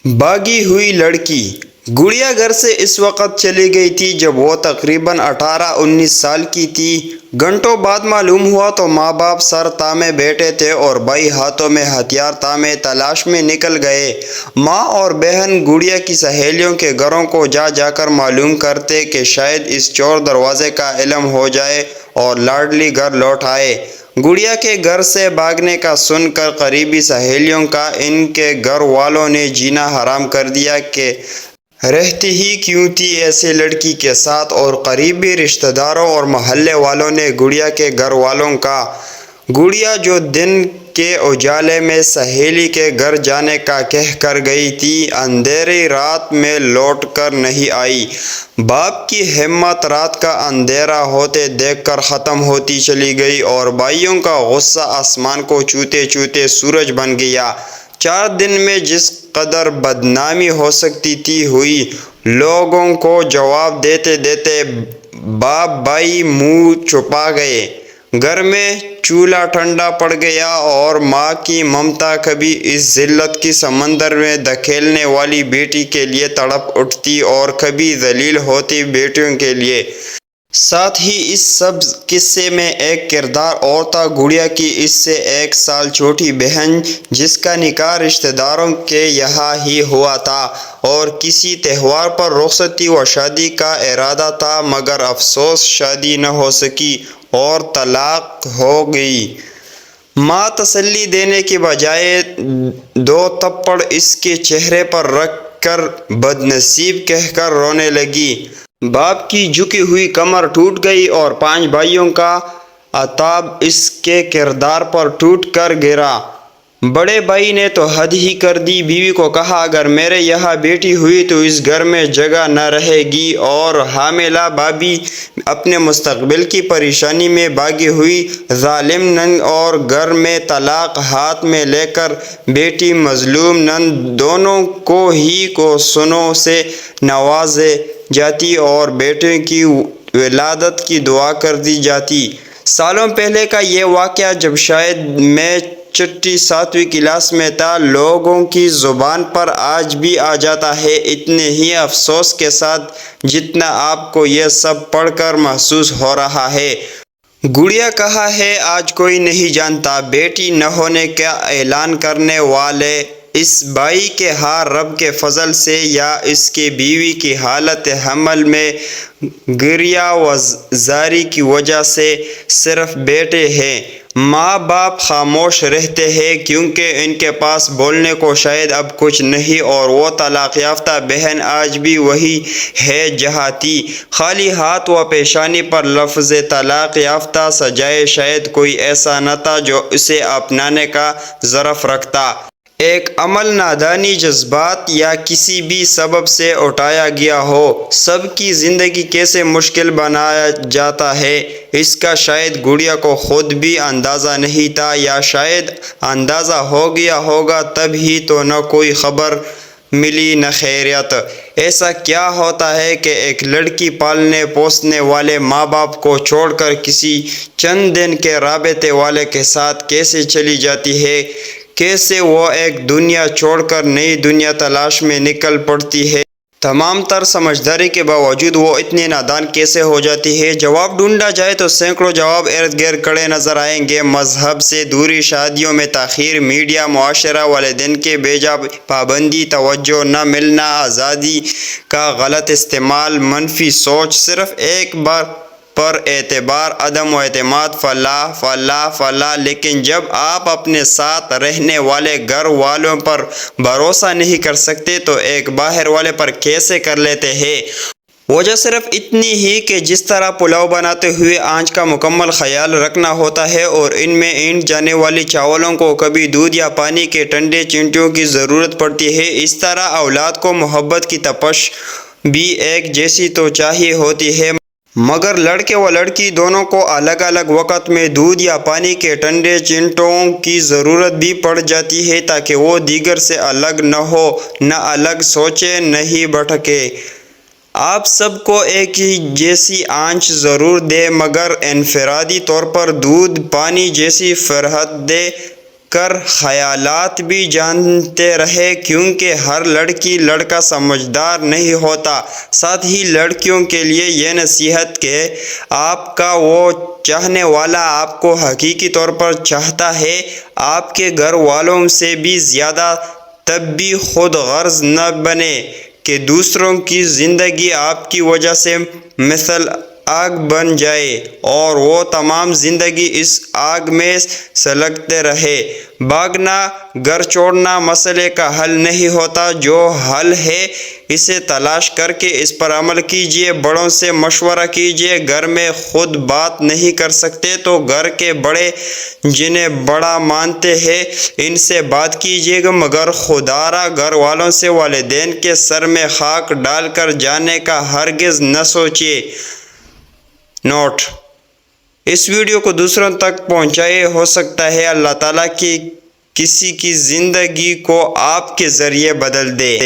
بھاگی ہوئی لڑکی گڑیا گھر سے اس وقت چلی گئی تھی جب وہ تقریباً 18-19 سال کی تھی۔ گھنٹوں بعد معلوم ہوا تو ماں باپ سر تامے بیٹھے تھے اور بھائی ہاتھوں میں ہتھیار تامے تلاش میں نکل گئے۔ ماں اور بہن گڑیا کی سہیلیوں کے گھروں کو جا جا کر معلوم کرتے کہ شاید اس چور دروازے کا علم ہو جائے اور لاڈلی گھر لوٹ آئے۔ گڑیا کے گھر سے بھاگنے کا سن کر قریبی سہیلیوں کا ان کے گھر والوں نے جینا حرام کر دیا کہ رہتی ہی کیوں تھی ایسے لڑکی کے ساتھ، اور قریبی رشتہ داروں اور محلے والوں نے گڑیا کے گھر والوں کا گڑیا جو دن کے اجالے میں سہیلی کے گھر جانے کا کہہ کر گئی تھی، اندھیری رات میں لوٹ کر نہیں آئی۔ باپ کی ہمت رات کا اندھیرا ہوتے دیکھ کر ختم ہوتی چلی گئی اور بھائیوں کا غصہ آسمان کو چھوتے چھوتے سورج بن گیا۔ 4 دن میں جس قدر بدنامی ہو سکتی تھی ہوئی۔ لوگوں کو جواب دیتے دیتے باپ بھائی منہ چھپا گئے۔ گھر میں چولہا ٹھنڈا پڑ گیا اور ماں کی ممتا کبھی اس ذلت کی سمندر میں دھکیلنے والی بیٹی کے لیے تڑپ اٹھتی اور کبھی ذلیل ہوتی بیٹیوں کے لیے۔ ساتھ ہی اس سب قصے میں ایک کردار اور تھا، گڑیا کی اس سے 1 سال چھوٹی بہن جس کا نکاح رشتہ داروں کے یہاں ہی ہوا تھا اور کسی تہوار پر رخصتی و شادی کا ارادہ تھا، مگر افسوس شادی نہ ہو سکی اور طلاق ہو گئی۔ ماں تسلی دینے کے بجائے 2 تھپڑ اس کے چہرے پر رکھ کر بد نصیب کہہ کر رونے لگی۔ باپ کی جھکی ہوئی کمر ٹوٹ گئی اور 5 بھائیوں کا عتاب اس کے کردار پر ٹوٹ کر گرا۔ بڑے بھائی نے تو حد ہی کر دی، بیوی کو کہا اگر میرے یہاں بیٹی ہوئی تو اس گھر میں جگہ نہ رہے گی، اور حاملہ بھابھی اپنے مستقبل کی پریشانی میں بھاگی ہوئی ظالم نند اور گھر میں طلاق ہاتھ میں لے کر بیٹی مظلوم نند دونوں کو ہی کو سنوں سے نوازے جاتی اور بیٹے کی ولادت کی دعا کر دی جاتی۔ سالوں پہلے کا یہ واقعہ جب شاید میں 6-7ویں کلاس میں تھا، لوگوں کی زبان پر آج بھی آ جاتا ہے، اتنے ہی افسوس کے ساتھ جتنا آپ کو یہ سب پڑھ کر محسوس ہو رہا ہے۔ گڑیا کہاں ہے آج کوئی نہیں جانتا۔ بیٹی نہ ہونے کا اعلان کرنے والے اس بھائی کے ہاں رب کے فضل سے یا اس کی بیوی کی حالت حمل میں گریہ و زاری کی وجہ سے صرف بیٹے ہیں۔ ماں باپ خاموش رہتے ہیں کیونکہ ان کے پاس بولنے کو شاید اب کچھ نہیں، اور وہ طلاق یافتہ بہن آج بھی وہی ہے جہاں تھی، خالی ہاتھ و پیشانی پر لفظ طلاق یافتہ سجائے۔ شاید کوئی ایسا نہ تھا جو اسے اپنانے کا ظرف رکھتا۔ ایک عمل نادانی، جذبات یا کسی بھی سبب سے اٹھایا گیا ہو۔ سب کی زندگی کیسے مشکل بنایا جاتا ہے، اس کا شاید گڑیا کو خود بھی اندازہ نہیں تھا، یا شاید اندازہ ہو گیا ہوگا تب ہی تو نہ کوئی خبر ملی نہ خیریت۔ ایسا کیا ہوتا ہے کہ ایک لڑکی پالنے پوسنے والے ماں باپ کو چھوڑ کر کسی چند دن کے رابطے والے کے ساتھ کیسے چلی جاتی ہے، کیسے وہ ایک دنیا چھوڑ کر نئی دنیا تلاش میں نکل پڑتی ہے۔ تمام تر سمجھداری کے باوجود وہ اتنی نادان کیسے ہو جاتی ہے؟ جواب ڈھونڈا جائے تو سینکڑوں جواب ارد گرد کھڑے نظر آئیں گے۔ مذہب سے دوری، شادیوں میں تاخیر، میڈیا، معاشرہ، والدین کی بیجا پابندی، توجہ نہ ملنا، آزادی کا غلط استعمال، منفی سوچ، صرف ایک پر اعتبار، عدم اعتماد، فلاح فلاح فلاح۔ لیکن جب آپ اپنے ساتھ رہنے والے گھر والوں پر بھروسہ نہیں کر سکتے تو ایک باہر والے پر کیسے کر لیتے ہیں؟ وجہ صرف اتنی ہی کہ جس طرح پلاؤ بناتے ہوئے آنچ کا مکمل خیال رکھنا ہوتا ہے اور ان میں اینٹ جانے والی چاولوں کو کبھی دودھ یا پانی کے ٹھنڈے چینٹوں کی ضرورت پڑتی ہے، اس طرح اولاد کو محبت کی تپش بھی ایک جیسی تو چاہیے ہوتی ہے، مگر لڑکے و لڑکی دونوں کو الگ الگ وقت میں دودھ یا پانی کے ٹھنڈے چینٹوں کی ضرورت بھی پڑ جاتی ہے تاکہ وہ دیگر سے الگ نہ ہو، نہ الگ سوچے، نہ ہی بھٹکے۔ آپ سب کو ایک ہی جیسی آنچ ضرور دے، مگر انفرادی طور پر دودھ پانی جیسی فرحت دے۔ کر خیالات بھی جانتے رہے، کیونکہ ہر لڑکی لڑکا سمجھدار نہیں ہوتا۔ ساتھ ہی لڑکیوں کے لیے یہ نصیحت کہ آپ کا وہ چاہنے والا آپ کو حقیقی طور پر چاہتا ہے، آپ کے گھر والوں سے بھی زیادہ، تب بھی خود غرض نہ بنے کہ دوسروں کی زندگی آپ کی وجہ سے مثل آگ بن جائے اور وہ تمام زندگی اس آگ میں سلگتے رہے۔ بھاگنا، گھر چھوڑنا مسئلے کا حل نہیں ہوتا۔ جو حل ہے اسے تلاش کر کے اس پر عمل کیجیے، بڑوں سے مشورہ کیجیے۔ گھر میں خود بات نہیں کر سکتے تو گھر کے بڑے جنہیں بڑا مانتے ہیں ان سے بات کیجیے، مگر خودارا گھر والوں سے والدین کے سر میں خاک ڈال کر جانے کا ہرگز نہ سوچیے۔ نوٹ: اس ویڈیو کو دوسروں تک پہنچائیں، ہو سکتا ہے اللہ تعالیٰ کی کسی کی زندگی کو آپ کے ذریعے بدل دے۔